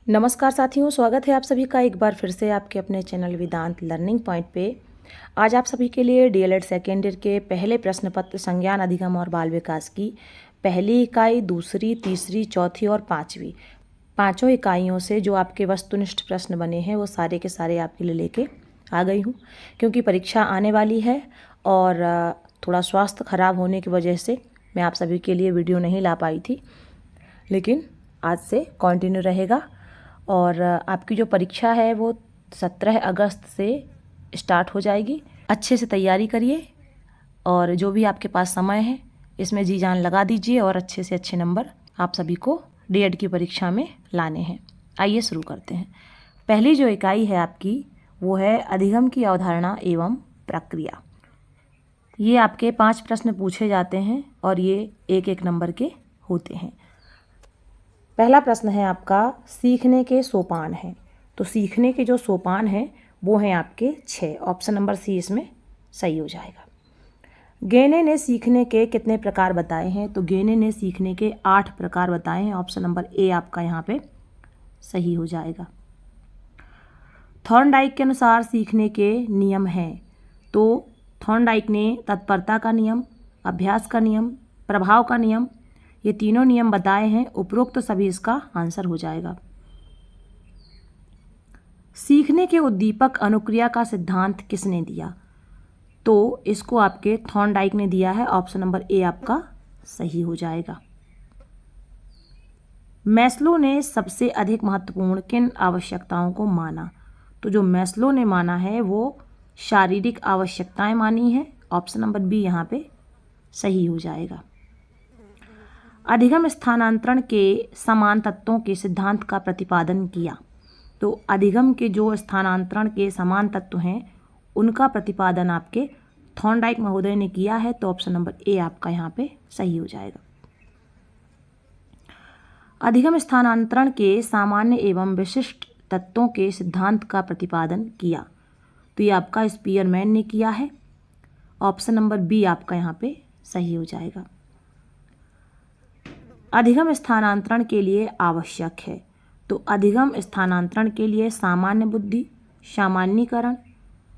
नमस्कार साथियों, स्वागत है आप सभी का एक बार फिर से आपके अपने चैनल वेदांत लर्निंग पॉइंट पे। आज आप सभी के लिए डीएलएड सेकेंड ईयर के पहले प्रश्न पत्र संज्ञान अधिगम और बाल विकास की पहली इकाई, दूसरी, तीसरी, चौथी और पाँचवीं पाँचों इकाइयों से जो आपके वस्तुनिष्ठ प्रश्न बने हैं वो सारे के सारे आपके लिए लेके आ गई हूँ। क्योंकि परीक्षा आने वाली है और थोड़ा स्वास्थ्य खराब होने की वजह से मैं आप सभी के लिए वीडियो नहीं ला पाई थी, लेकिन आज से कंटिन्यू रहेगा। और आपकी जो परीक्षा है वो 17 अगस्त से स्टार्ट हो जाएगी। अच्छे से तैयारी करिए और जो भी आपके पास समय है इसमें जी जान लगा दीजिए और अच्छे से अच्छे नंबर आप सभी को डीएड की परीक्षा में लाने हैं। आइए शुरू करते हैं। पहली जो इकाई है आपकी वो है अधिगम की अवधारणा एवं प्रक्रिया। ये आपके 5 प्रश्न पूछे जाते हैं और ये एक एक नंबर के होते हैं। पहला प्रश्न है आपका, सीखने के सोपान हैं। तो सीखने के जो सोपान हैं वो हैं आपके 6। ऑप्शन नंबर सी इसमें सही हो जाएगा। गेने ने सीखने के कितने प्रकार बताए हैं? तो गेने ने सीखने के 8 प्रकार बताए हैं। ऑप्शन नंबर ए आपका यहाँ पे सही हो जाएगा। थॉर्नडाइक के अनुसार सीखने के नियम हैं। तो थॉर्नडाइक ने तत्परता का नियम, अभ्यास का नियम, प्रभाव का नियम, ये तीनों नियम बताए हैं। उपरोक्त सभी इसका आंसर हो जाएगा। सीखने के उद्दीपक अनुक्रिया का सिद्धांत किसने दिया? तो इसको आपके थॉर्नडाइक ने दिया है। ऑप्शन नंबर ए आपका सही हो जाएगा। मैस्लो ने सबसे अधिक महत्वपूर्ण किन आवश्यकताओं को माना? तो जो मैस्लो ने माना है वो शारीरिक आवश्यकताएं मानी है। ऑप्शन नंबर बी यहाँ पे सही हो जाएगा। अधिगम स्थानांतरण के समान तत्वों के सिद्धांत का प्रतिपादन किया। तो अधिगम के जो स्थानांतरण के समान तत्व हैं उनका प्रतिपादन आपके थॉर्नडाइक महोदय ने किया है। तो ऑप्शन नंबर ए आपका यहाँ पे सही हो जाएगा। अधिगम स्थानांतरण के सामान्य एवं विशिष्ट तत्वों के सिद्धांत का प्रतिपादन किया। तो ये आपका स्पीयरमैन ने किया है। ऑप्शन नंबर बी आपका यहाँ पे सही हो जाएगा। अधिगम स्थानांतरण के लिए आवश्यक है। तो अधिगम स्थानांतरण के लिए सामान्य बुद्धि, सामान्यीकरण,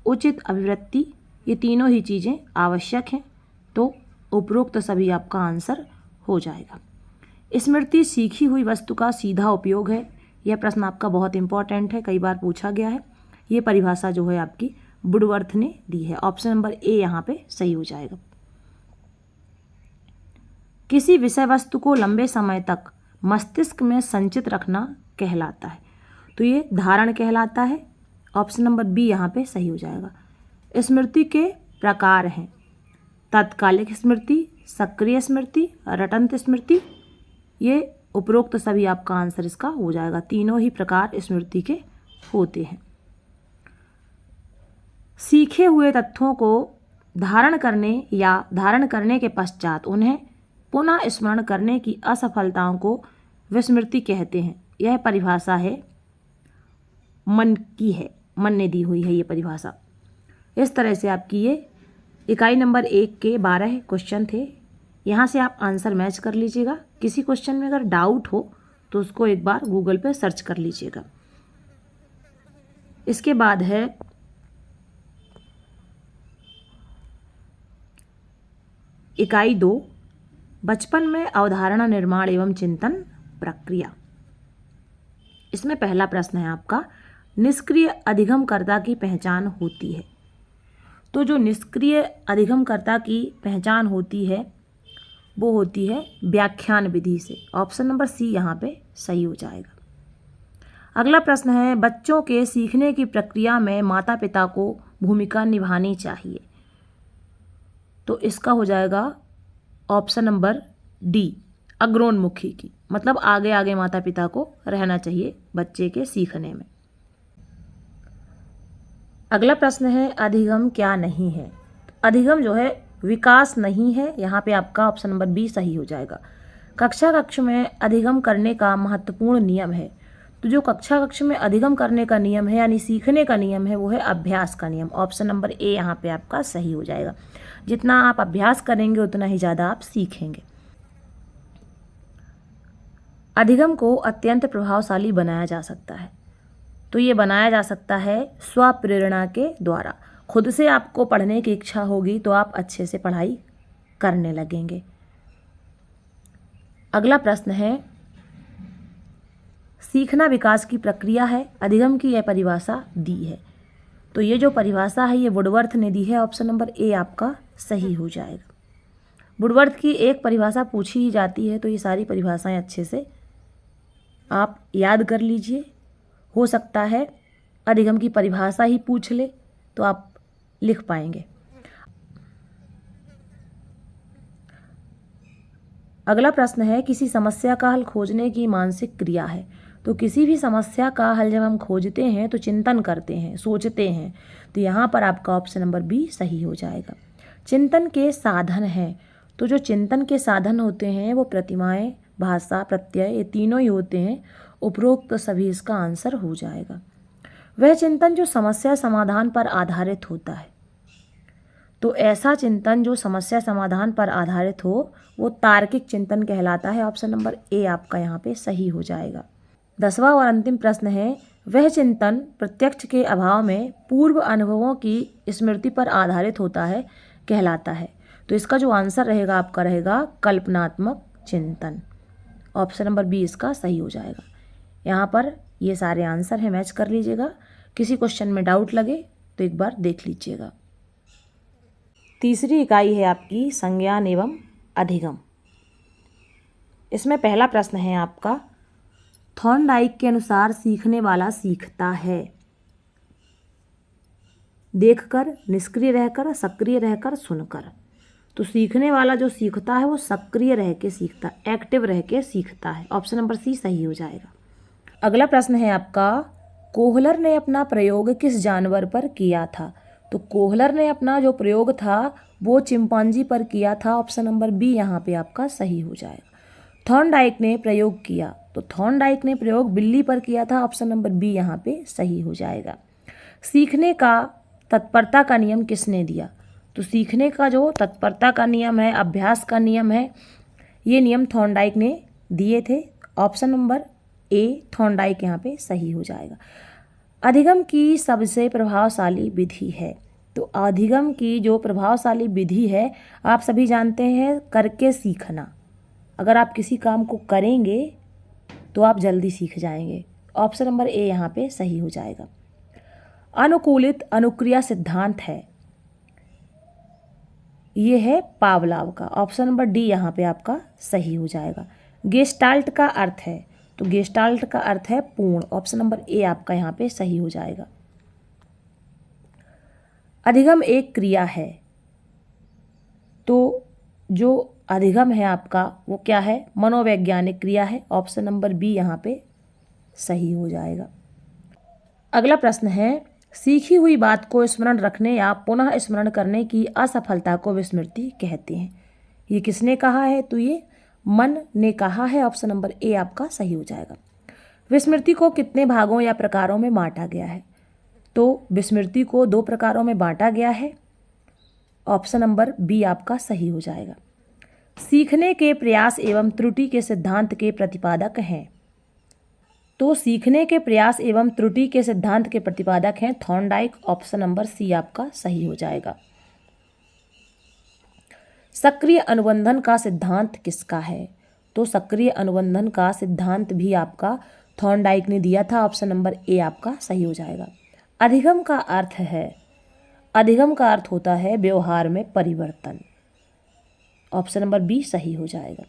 उचित अभिवृत्ति, ये तीनों ही चीज़ें आवश्यक हैं। तो उपरोक्त सभी आपका आंसर हो जाएगा। स्मृति सीखी हुई वस्तु का सीधा उपयोग है। यह प्रश्न आपका बहुत इंपॉर्टेंट है, कई बार पूछा गया है। ये परिभाषा जो है आपकी वुडवर्थ ने दी है। ऑप्शन नंबर ए यहाँ पे सही हो जाएगा। किसी विषय वस्तु को लंबे समय तक मस्तिष्क में संचित रखना कहलाता है। तो ये धारण कहलाता है। ऑप्शन नंबर बी यहाँ पे सही हो जाएगा। स्मृति के प्रकार हैं तात्कालिक स्मृति, सक्रिय स्मृति, रटंत स्मृति। ये उपरोक्त सभी आपका आंसर इसका हो जाएगा। तीनों ही प्रकार स्मृति के होते हैं। सीखे हुए तथ्यों को धारण करने या धारण करने के पश्चात उन्हें पुनः स्मरण करने की असफलताओं को विस्मृति कहते हैं। यह परिभाषा है मन की है, मन ने दी हुई है ये परिभाषा। इस तरह से आपकी ये इकाई नंबर 1 के 12 क्वेश्चन थे। यहाँ से आप आंसर मैच कर लीजिएगा। किसी क्वेश्चन में अगर डाउट हो तो उसको एक बार गूगल पे सर्च कर लीजिएगा। इसके बाद है इकाई 2, बचपन में अवधारणा निर्माण एवं चिंतन प्रक्रिया। इसमें पहला प्रश्न है आपका, निष्क्रिय अधिगमकर्ता की पहचान होती है। तो जो निष्क्रिय अधिगमकर्ता की पहचान होती है वो होती है व्याख्यान विधि से। ऑप्शन नंबर सी यहाँ पे सही हो जाएगा। अगला प्रश्न है, बच्चों के सीखने की प्रक्रिया में माता पिता को भूमिका निभानी चाहिए। तो इसका हो जाएगा ऑप्शन नंबर डी, अग्रोन्मुखी की, मतलब आगे आगे माता पिता को रहना चाहिए बच्चे के सीखने में। अगला प्रश्न है, अधिगम क्या नहीं है? अधिगम जो है विकास नहीं है। यहाँ पे आपका ऑप्शन नंबर बी सही हो जाएगा। कक्षा कक्ष में अधिगम करने का महत्वपूर्ण नियम है। तो जो कक्षा कक्ष में अधिगम करने का नियम है यानी सीखने का नियम है वो है अभ्यास का नियम। ऑप्शन नंबर ए यहाँ पे आपका सही हो जाएगा। जितना आप अभ्यास करेंगे उतना ही ज़्यादा आप सीखेंगे। अधिगम को अत्यंत प्रभावशाली बनाया जा सकता है। तो ये बनाया जा सकता है स्वप्रेरणा के द्वारा। खुद से आपको पढ़ने की इच्छा होगी तो आप अच्छे से पढ़ाई करने लगेंगे। अगला प्रश्न है, सीखना विकास की प्रक्रिया है। अधिगम की यह परिभाषा दी है। तो ये जो परिभाषा है ये वुडवर्थ ने दी है। ऑप्शन नंबर ए आपका सही हो जाएगा। वुडवर्थ की एक परिभाषा पूछी ही जाती है तो ये सारी परिभाषाएं अच्छे से आप याद कर लीजिए। हो सकता है अधिगम की परिभाषा ही पूछ ले तो आप लिख पाएंगे। अगला प्रश्न है, किसी समस्या का हल खोजने की मानसिक क्रिया है। तो किसी भी समस्या का हल जब हम खोजते हैं तो चिंतन करते हैं, सोचते हैं। तो यहाँ पर आपका ऑप्शन नंबर बी सही हो जाएगा। चिंतन के साधन हैं। तो जो चिंतन के साधन होते हैं वो प्रतिमाएं, भाषा, प्रत्यय, ये तीनों ही होते हैं। उपरोक्त तो सभी इसका आंसर हो जाएगा। वह चिंतन जो समस्या समाधान पर आधारित होता है। तो ऐसा चिंतन जो समस्या समाधान पर आधारित हो वो तार्किक चिंतन कहलाता है। ऑप्शन नंबर ए आपका यहाँ पे सही हो जाएगा। 10वां और अंतिम प्रश्न है, वह चिंतन प्रत्यक्ष के अभाव में पूर्व अनुभवों की स्मृति पर आधारित होता है कहलाता है। तो इसका जो आंसर रहेगा आपका रहेगा कल्पनात्मक चिंतन। ऑप्शन नंबर बी इसका सही हो जाएगा। यहाँ पर ये सारे आंसर हैं, मैच कर लीजिएगा। किसी क्वेश्चन में डाउट लगे तो एक बार देख लीजिएगा। तीसरी इकाई है आपकी संज्ञान एवं अधिगम। इसमें पहला प्रश्न है आपका, थॉर्नडाइक के अनुसार सीखने वाला सीखता है देखकर, निष्क्रिय रहकर, सक्रिय रहकर, सुनकर। तो सीखने वाला जो सीखता है वो सक्रिय रह के सीखता है, एक्टिव रह के सीखता है। ऑप्शन नंबर सी सही हो जाएगा। अगला प्रश्न है आपका, कोहलर ने अपना प्रयोग किस जानवर पर किया था। तो कोहलर ने अपना जो प्रयोग था वो चिंपांजी पर किया था। ऑप्शन नंबर बी यहाँ पे आपका सही हो जाएगा। थॉर्नडाइक ने प्रयोग किया, तो थॉर्नडाइक ने प्रयोग बिल्ली पर किया था। ऑप्शन नंबर बी यहाँ पे सही हो जाएगा। सीखने का तत्परता का नियम किसने दिया। तो सीखने का जो तत्परता का नियम है, अभ्यास का नियम है, ये नियम थॉर्नडाइक ने दिए थे। ऑप्शन नंबर ए थॉर्नडाइक यहाँ पे सही हो जाएगा। अधिगम की सबसे प्रभावशाली विधि है। तो अधिगम की जो प्रभावशाली विधि है आप सभी जानते हैं, करके सीखना। अगर आप किसी काम को करेंगे तो आप जल्दी सीख जाएंगे। ऑप्शन नंबर ए यहाँ पे सही हो जाएगा। अनुकूलित अनुक्रिया सिद्धांत है, ये है पावलाव का। ऑप्शन नंबर डी यहाँ पे आपका सही हो जाएगा। गेस्टाल्ट का अर्थ है, तो गेस्टाल्ट का अर्थ है पूर्ण। ऑप्शन नंबर ए आपका यहाँ पे सही हो जाएगा। अधिगम एक क्रिया है, तो जो अधिगम है आपका वो क्या है, मनोवैज्ञानिक क्रिया है। ऑप्शन नंबर बी यहाँ पे सही हो जाएगा। अगला प्रश्न है, सीखी हुई बात को स्मरण रखने या पुनः स्मरण करने की असफलता को विस्मृति कहते हैं। ये किसने कहा है, तो ये मन ने कहा है। ऑप्शन नंबर ए आपका सही हो जाएगा। विस्मृति को कितने भागों या प्रकारों में बांटा गया है। तो विस्मृति को 2 प्रकारों में बांटा गया है। ऑप्शन नंबर बी आपका सही हो जाएगा। सीखने के प्रयास एवं त्रुटि के सिद्धांत के प्रतिपादक हैं। तो सीखने के प्रयास एवं त्रुटि के सिद्धांत के प्रतिपादक हैं थॉर्नडाइक। ऑप्शन नंबर सी आपका सही हो जाएगा। सक्रिय अनुबंधन का सिद्धांत किसका है। तो सक्रिय अनुबंधन का सिद्धांत भी आपका थॉर्नडाइक ने दिया था। ऑप्शन नंबर ए आपका सही हो जाएगा। अधिगम का अर्थ है, अधिगम का अर्थ होता है व्यवहार में परिवर्तन। ऑप्शन नंबर बी सही हो जाएगा।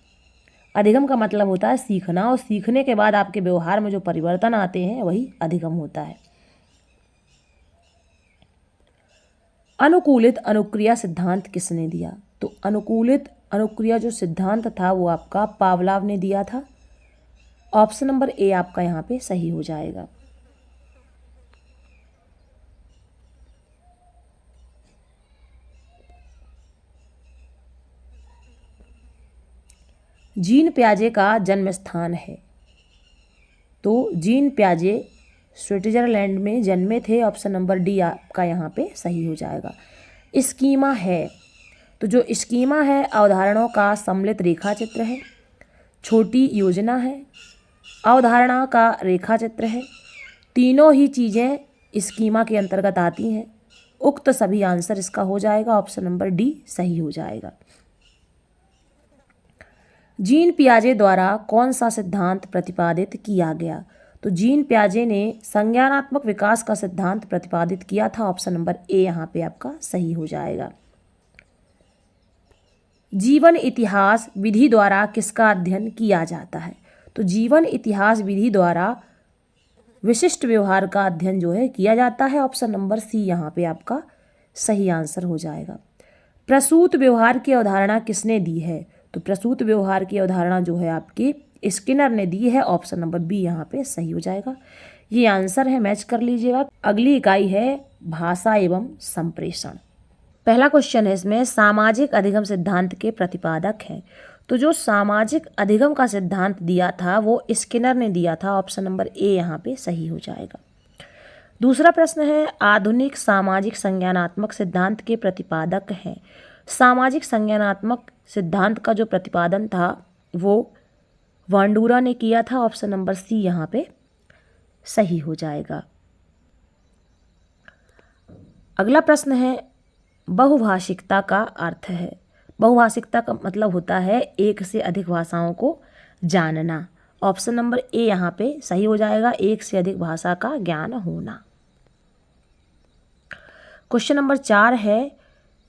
अधिगम का मतलब होता है सीखना, और सीखने के बाद आपके व्यवहार में जो परिवर्तन आते हैं वही अधिगम होता है। अनुकूलित अनुक्रिया सिद्धांत किसने दिया। तो अनुकूलित अनुक्रिया जो सिद्धांत था वो आपका पावलाव ने दिया था। ऑप्शन नंबर ए आपका यहाँ पे सही हो जाएगा। जीन प्याजे का जन्म स्थान है। तो जीन प्याजे स्विट्जरलैंड में जन्मे थे। ऑप्शन नंबर डी आपका यहाँ पे सही हो जाएगा। स्कीमा है, तो जो स्कीमा है अवधारणाओं का सम्मिलित रेखा चित्र है। छोटी योजना है, अवधारणा का रेखा चित्र है। तीनों ही चीज़ें स्कीमा के अंतर्गत आती हैं। उक्त सभी आंसर इसका हो जाएगा, ऑप्शन नंबर डी सही हो जाएगा। जीन पियाजे द्वारा कौन सा सिद्धांत प्रतिपादित किया गया? तो जीन पियाजे ने संज्ञानात्मक विकास का सिद्धांत प्रतिपादित किया था, ऑप्शन नंबर ए यहाँ पे आपका सही हो जाएगा। जीवन इतिहास विधि द्वारा किसका अध्ययन किया जाता है? तो जीवन इतिहास विधि द्वारा विशिष्ट व्यवहार का अध्ययन जो है किया जाता है, ऑप्शन नंबर सी यहाँ पे आपका सही आंसर हो जाएगा। प्रसूत व्यवहार की अवधारणा किसने दी है? तो प्रसूत व्यवहार की अवधारणा जो है आपकी स्किनर ने दी है, ऑप्शन नंबर बी यहाँ पे सही हो जाएगा। ये आंसर है, मैच कर लीजिएगा। अगली इकाई है भाषा एवं संप्रेषण। पहला क्वेश्चन है इसमें, सामाजिक अधिगम सिद्धांत के प्रतिपादक हैं। तो जो सामाजिक अधिगम का सिद्धांत दिया था वो स्किनर ने दिया था, ऑप्शन नंबर ए यहाँ पे सही हो जाएगा। दूसरा प्रश्न है, आधुनिक सामाजिक संज्ञानात्मक सिद्धांत के प्रतिपादक हैं। सामाजिक संज्ञानात्मक सिद्धांत का जो प्रतिपादन था वो वांडूरा ने किया था, ऑप्शन नंबर सी यहाँ पे सही हो जाएगा। अगला प्रश्न है, बहुभाषिकता का अर्थ है। बहुभाषिकता का मतलब होता है एक से अधिक भाषाओं को जानना, ऑप्शन नंबर ए यहाँ पे सही हो जाएगा, एक से अधिक भाषा का ज्ञान होना। क्वेश्चन नंबर 4 है,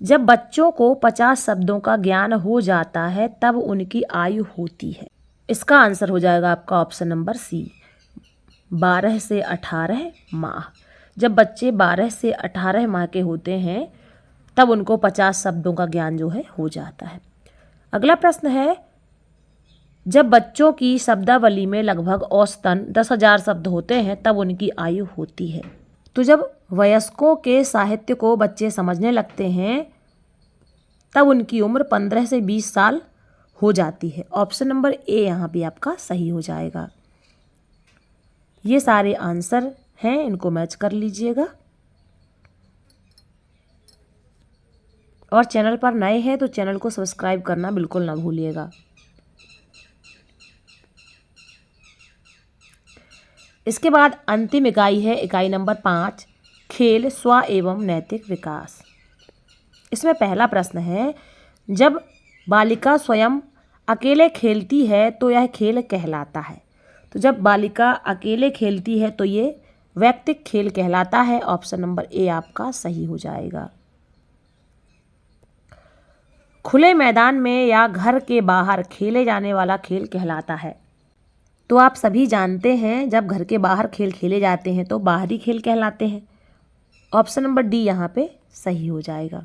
जब बच्चों को 50 शब्दों का ज्ञान हो जाता है तब उनकी आयु होती है। इसका आंसर हो जाएगा आपका ऑप्शन नंबर सी, 12 से 18 माह। जब बच्चे 12 से 18 माह के होते हैं तब उनको 50 शब्दों का ज्ञान जो है हो जाता है। अगला प्रश्न है, जब बच्चों की शब्दावली में लगभग औसतन 10,000 शब्द होते हैं तब उनकी आयु होती है। तो जब वयस्कों के साहित्य को बच्चे समझने लगते हैं तब उनकी उम्र 15 से 20 साल हो जाती है, ऑप्शन नंबर ए यहाँ भी आपका सही हो जाएगा। ये सारे आंसर हैं, इनको मैच कर लीजिएगा। और चैनल पर नए हैं तो चैनल को सब्सक्राइब करना बिल्कुल ना भूलिएगा। इसके बाद अंतिम इकाई है इकाई नंबर 5, खेल स्व एवं नैतिक विकास। इसमें पहला प्रश्न है, जब बालिका स्वयं अकेले खेलती है तो यह खेल कहलाता है। तो जब बालिका अकेले खेलती है तो ये वैयक्तिक खेल कहलाता है, ऑप्शन नंबर ए आपका सही हो जाएगा। खुले मैदान में या घर के बाहर खेले जाने वाला खेल कहलाता है। तो आप सभी जानते हैं जब घर के बाहर खेल खेले जाते हैं तो बाहरी खेल कहलाते हैं, ऑप्शन नंबर डी यहाँ पे सही हो जाएगा।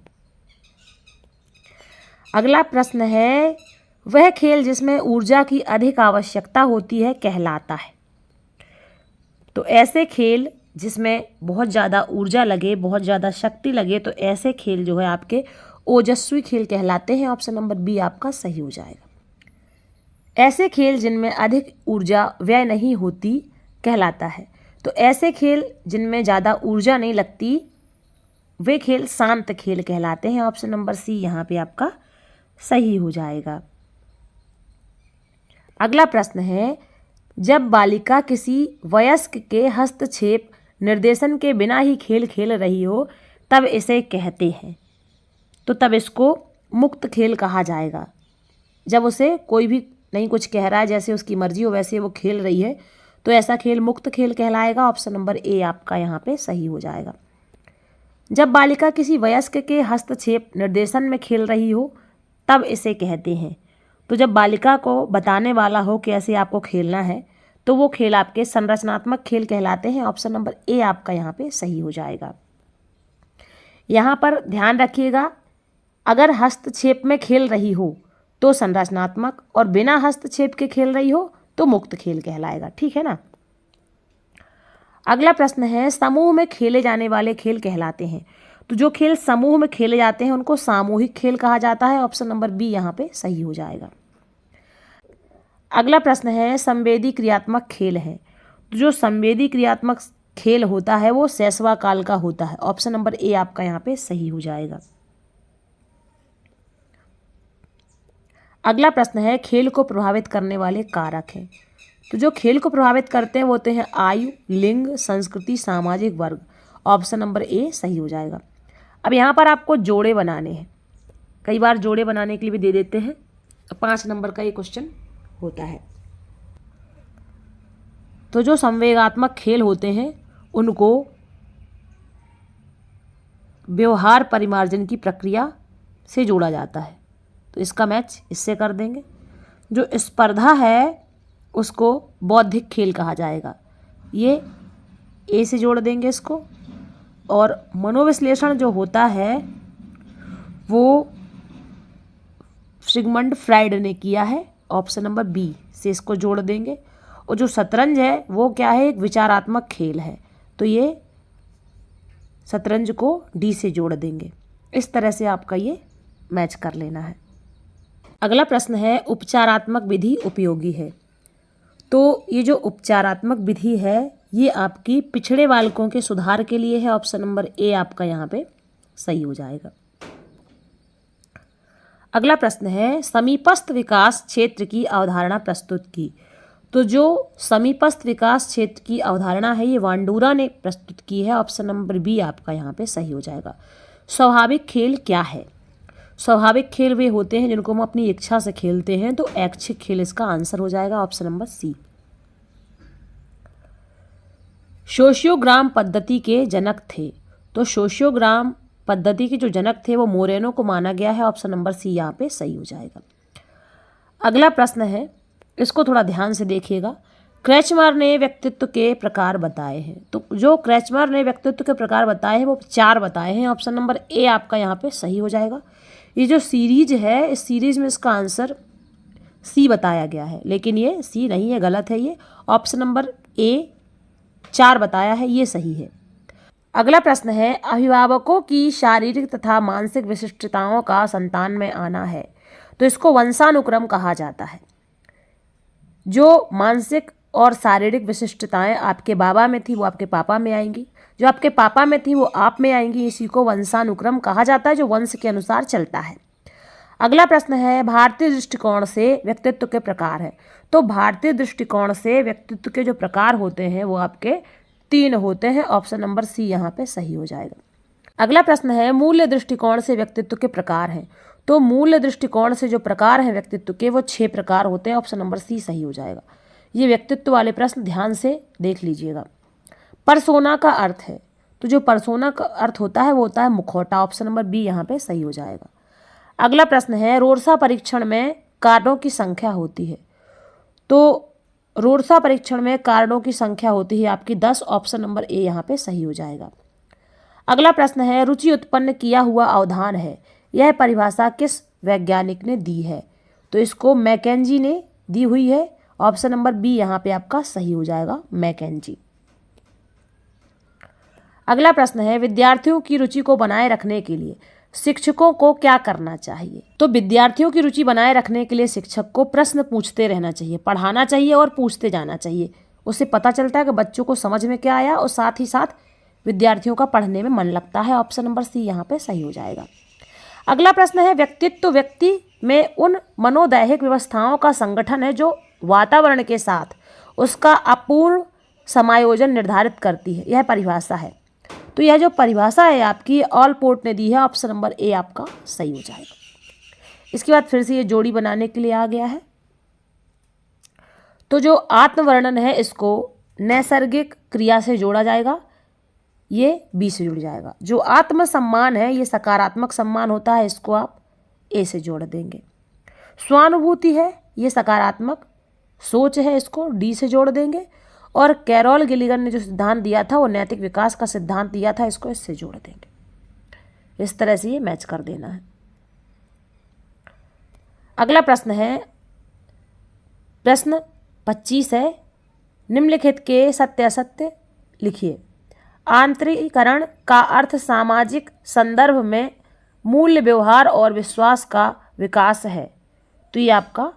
अगला प्रश्न है, वह खेल जिसमें ऊर्जा की अधिक आवश्यकता होती है कहलाता है। तो ऐसे खेल जिसमें बहुत ज़्यादा ऊर्जा लगे, बहुत ज़्यादा शक्ति लगे, तो ऐसे खेल जो है आपके ओजस्वी खेल कहलाते हैं, ऑप्शन नंबर बी आपका सही हो जाएगा। ऐसे खेल जिनमें अधिक ऊर्जा व्यय नहीं होती कहलाता है। तो ऐसे खेल जिनमें ज़्यादा ऊर्जा नहीं लगती वे खेल शांत खेल कहलाते हैं, ऑप्शन नंबर सी यहाँ पे आपका सही हो जाएगा। अगला प्रश्न है, जब बालिका किसी वयस्क के हस्तक्षेप निर्देशन के बिना ही खेल खेल रही हो तब इसे कहते हैं। तो तब इसको मुक्त खेल कहा जाएगा। जब उसे कोई भी नहीं कुछ कह रहा है, जैसे उसकी मर्जी हो वैसे वो खेल रही है, तो ऐसा खेल मुक्त खेल कहलाएगा, ऑप्शन नंबर ए आपका यहाँ पे सही हो जाएगा। जब बालिका किसी वयस्क के हस्तक्षेप निर्देशन में खेल रही हो तब इसे कहते हैं। तो जब बालिका को बताने वाला हो कि ऐसे आपको खेलना है तो वो खेल आपके संरचनात्मक खेल कहलाते हैं, ऑप्शन नंबर ए आपका यहाँ पे सही हो जाएगा। यहाँ पर ध्यान रखिएगा, अगर हस्तक्षेप में खेल रही हो तो संरचनात्मक और बिना हस्तक्षेप के खेल रही हो तो मुक्त खेल कहलाएगा, ठीक है ना। अगला प्रश्न है, समूह में खेले जाने वाले खेल कहलाते हैं। तो जो खेल समूह में खेले जाते हैं उनको सामूहिक खेल कहा जाता है, ऑप्शन नंबर बी यहाँ पे सही हो जाएगा। अगला प्रश्न है, संवेदी क्रियात्मक खेल है। तो जो संवेदी क्रियात्मक खेल होता है वो शैशवा काल का होता है, ऑप्शन नंबर ए आपका यहाँ पे सही हो जाएगा। अगला प्रश्न है, खेल को प्रभावित करने वाले कारक हैं। तो जो खेल को प्रभावित करते हैं वो होते हैं आयु, लिंग, संस्कृति, सामाजिक वर्ग। ऑप्शन नंबर ए सही हो जाएगा। अब यहाँ पर आपको जोड़े बनाने हैं, कई बार जोड़े बनाने के लिए भी दे देते हैं। 5 नंबर का ये क्वेश्चन होता है। तो जो संवेगात्मक खेल होते हैं उनको व्यवहार परिमार्जन की प्रक्रिया से जोड़ा जाता है, तो इसका मैच इससे कर देंगे। जो स्पर्धा है उसको बौद्धिक खेल कहा जाएगा, ये ए से जोड़ देंगे इसको। और मनोविश्लेषण जो होता है वो सिगमंड फ्राइड ने किया है, ऑप्शन नंबर बी से इसको जोड़ देंगे। और जो शतरंज है वो क्या है, एक विचारात्मक खेल है, तो ये शतरंज को डी से जोड़ देंगे। इस तरह से आपका ये मैच कर लेना है। अगला प्रश्न है उपचारात्मक विधि उपयोगी है। तो ये जो उपचारात्मक विधि है ये आपकी पिछड़े बालकों के सुधार के लिए है, ऑप्शन नंबर ए आपका यहाँ पे सही हो जाएगा। अगला प्रश्न है समीपस्थ विकास क्षेत्र की अवधारणा प्रस्तुत की। तो जो समीपस्थ विकास क्षेत्र की अवधारणा है ये वांडूरा ने प्रस्तुत की है, ऑप्शन नंबर बी आपका यहाँ पे सही हो जाएगा। स्वाभाविक खेल क्या है? स्वाभाविक खेल वे होते हैं जिनको हम अपनी इच्छा से खेलते हैं, तो ऐच्छिक खेल इसका आंसर हो जाएगा, ऑप्शन नंबर सी। सोशियोग्राम पद्धति के जनक थे, तो सोशियोग्राम पद्धति के जो जनक थे वो मोरेनो को माना गया है, ऑप्शन नंबर सी यहाँ पे सही हो जाएगा। अगला प्रश्न है, इसको थोड़ा ध्यान से देखिएगा। क्रेचमर ने व्यक्तित्व के प्रकार बताए हैं, तो जो क्रेचमर ने व्यक्तित्व के प्रकार बताए हैं वो 4 बताए हैं, ऑप्शन नंबर ए आपका यहाँ पे सही हो जाएगा। ये जो सीरीज है इस सीरीज में इसका आंसर सी बताया गया है, लेकिन ये सी नहीं है, गलत है। ये ऑप्शन नंबर ए 4 बताया है, ये सही है। अगला प्रश्न है अभिभावकों की शारीरिक तथा मानसिक विशिष्टताओं का संतान में आना है, तो इसको वंशानुक्रम कहा जाता है। जो मानसिक और शारीरिक विशिष्टताएं आपके बाबा में थी वो आपके पापा में आएंगी, जो आपके पापा में थी वो आप में आएंगी, इसी को वंशानुक्रम कहा जाता है, जो वंश के अनुसार चलता है। अगला प्रश्न है भारतीय दृष्टिकोण से व्यक्तित्व के प्रकार है, तो भारतीय दृष्टिकोण से व्यक्तित्व के जो प्रकार होते हैं वो आपके 3 होते हैं, ऑप्शन नंबर सी यहाँ पे सही हो जाएगा। अगला प्रश्न है मूल्य दृष्टिकोण से व्यक्तित्व के प्रकार हैं, तो मूल्य दृष्टिकोण से जो प्रकार हैं व्यक्तित्व के वो 6 प्रकार होते हैं, ऑप्शन नंबर सी सही हो जाएगा। ये व्यक्तित्व वाले प्रश्न ध्यान से देख लीजिएगा। परसोना का अर्थ है, तो जो परसोना का अर्थ होता है वो होता है मुखौटा, ऑप्शन नंबर बी यहाँ पे सही हो जाएगा। अगला प्रश्न है रोरसा परीक्षण में कार्डों की संख्या होती है, तो रोरसा परीक्षण में कार्डों की संख्या होती है आपकी 10, ऑप्शन नंबर ए यहाँ पे सही हो जाएगा। अगला प्रश्न है रुचि उत्पन्न किया हुआ अवधान है, यह परिभाषा किस वैज्ञानिक ने दी है, तो इसको मैकेंजी ने दी हुई है, ऑप्शन नंबर बी यहाँ पे आपका सही हो जाएगा, मैकेंजी। अगला प्रश्न है विद्यार्थियों की रुचि को बनाए रखने के लिए शिक्षकों को क्या करना चाहिए, तो विद्यार्थियों की रुचि बनाए रखने के लिए शिक्षक को प्रश्न पूछते रहना चाहिए, पढ़ाना चाहिए और पूछते जाना चाहिए। उससे पता चलता है कि बच्चों को समझ में क्या आया और साथ ही साथ विद्यार्थियों का पढ़ने में मन लगता है, ऑप्शन नंबर सी यहाँ पे सही हो जाएगा। अगला प्रश्न है व्यक्तित्व व्यक्ति में उन मनोदैहिक व्यवस्थाओं का संगठन है जो वातावरण के साथ उसका अपूर्ण समायोजन निर्धारित करती है, यह परिभाषा है। तो यह जो परिभाषा है आपकी ऑलपोर्ट ने दी है, ऑप्शन नंबर ए आपका सही हो जाएगा। इसके बाद फिर से ये जोड़ी बनाने के लिए आ गया है, तो जो आत्मवर्णन है इसको नैसर्गिक क्रिया से जोड़ा जाएगा, ये बी से जुड़ जाएगा। जो आत्मसम्मान है ये सकारात्मक सम्मान होता है, इसको आप ए से जोड़ देंगे। स्वानुभूति है ये सकारात्मक सोच है, इसको डी से जोड़ देंगे। और कैरोल गिलिगन ने जो सिद्धांत दिया था वो नैतिक विकास का सिद्धांत दिया था, इसको इससे जोड़ देंगे। इस तरह से ये मैच कर देना है। अगला प्रश्न है प्रश्न 25 है निम्नलिखित के सत्य असत्य लिखिए। आंतरिकरण का अर्थ सामाजिक संदर्भ में मूल्य व्यवहार और विश्वास का विकास है, तो ये आपका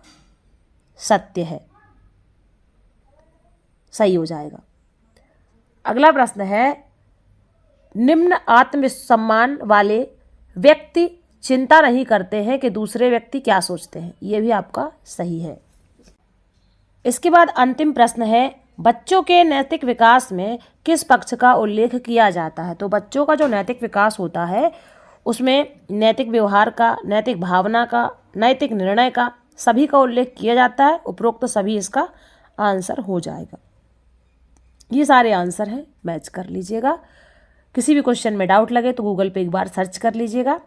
सत्य है, सही हो जाएगा। अगला प्रश्न है निम्न आत्मसम्मान वाले व्यक्ति चिंता नहीं करते हैं कि दूसरे व्यक्ति क्या सोचते हैं, ये भी आपका सही है। इसके बाद अंतिम प्रश्न है, बच्चों के नैतिक विकास में किस पक्ष का उल्लेख किया जाता है। तो बच्चों का जो नैतिक विकास होता है उसमें नैतिक व्यवहार का, नैतिक भावना का, नैतिक निर्णय का, सभी का उल्लेख किया जाता है। उपरोक्त तो सभी इसका आंसर हो जाएगा। ये सारे आंसर हैं, मैच कर लीजिएगा। किसी भी क्वेश्चन में डाउट लगे तो गूगल पे एक बार सर्च कर लीजिएगा।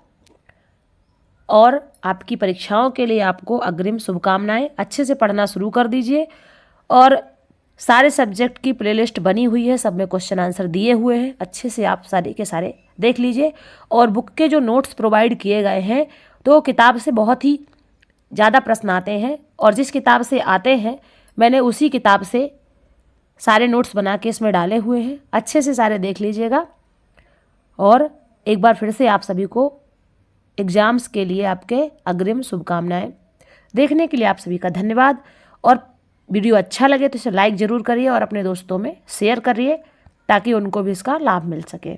और आपकी परीक्षाओं के लिए आपको अग्रिम शुभकामनाएं। अच्छे से पढ़ना शुरू कर दीजिए और सारे सब्जेक्ट की प्लेलिस्ट बनी हुई है, सब में क्वेश्चन आंसर दिए हुए हैं। अच्छे से आप सारे के सारे देख लीजिए। और बुक के जो नोट्स प्रोवाइड किए गए हैं तो किताब से बहुत ही ज़्यादा प्रश्न आते हैं और जिस किताब से आते हैं मैंने उसी किताब से सारे नोट्स बना के इसमें डाले हुए हैं। अच्छे से सारे देख लीजिएगा। और एक बार फिर से आप सभी को एग्ज़ाम्स के लिए आपके अग्रिम शुभकामनाएं। देखने के लिए आप सभी का धन्यवाद। और वीडियो अच्छा लगे तो इसे लाइक ज़रूर करिए और अपने दोस्तों में शेयर करिए ताकि उनको भी इसका लाभ मिल सके।